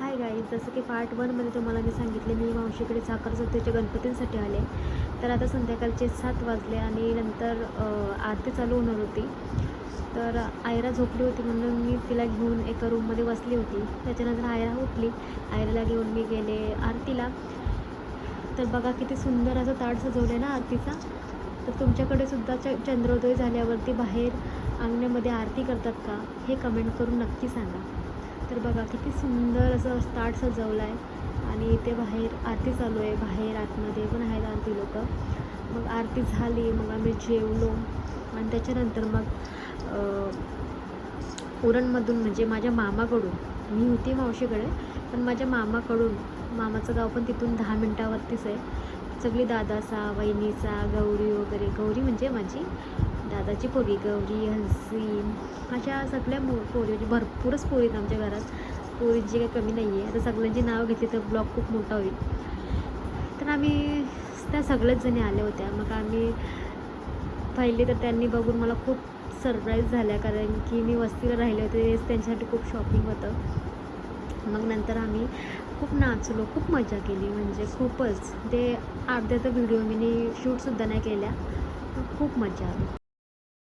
Hi guys, जसं की part 1मध्ये तुम्हाला मी सांगितले मी मावशीकडे साखर चौथीच्या गणपतींसाठी आले. तर आता संध्याकाळचे 7 वाजले आणि नंतर आरती चालू होणार होती. तर आयरा झोपली होती म्हणून मी तिला घेऊन एका रूममध्ये बसली होती. त्याच्यानंतर आयरा उठली. आयराला घेऊन मी गेले आरतीला. तर बघा किती सुंदर असं ताट सजवलं आहे ना आरतीचा. तर तुमच्याकडे सुद्धा चंद्रोदय झाल्यावरती बाहेर अंगणामध्ये आरती करतात का, हे कमेंट करून नक्की सांगा. तर बघा किती सुंदर असं ताट सजवलं आहे आणि इथे बाहेर आरती चालू आहे. बाहेर आतमध्ये पण आहेत आरती लोक. मग आरती झाली, मग आम्ही जेवलो आणि त्याच्यानंतर मग उरणमधून म्हणजे माझ्या मामाकडून, मी होती मावशीकडे पण माझ्या मामाकडून, मामाचं गाव पण तिथून 10 मिनटावरतीच आहे. सगळी दादाचा, वहिनीचा, गौरी वगैरे, गौरी म्हणजे माझी दादाची पोरी, गौरी, हंसी, अशा सगळ्या पोरी म्हणजे भरपूरच पोरी आहेत आमच्या घरात. पोरींची काही कमी नाही आहे. आता सगळ्यांची नावं घेतली तर ब्लॉग खूप मोठा होईल. तर आम्ही त्या सगळ्याच जणी आल्या होत्या. मग आम्ही पाहिले तर त्यांनी बघून मला खूप सरप्राईज झाल्या, कारण की मी वस्तीला राहिले होते, त्यांच्यासाठी खूप शॉपिंग होतं. मग नंतर आम्ही खूप नाचलो, खूप मजा केली, म्हणजे खूपच. ते अर्ध्याचा व्हिडिओ मी शूटसुद्धा नाही केल्या. खूप मजा आली.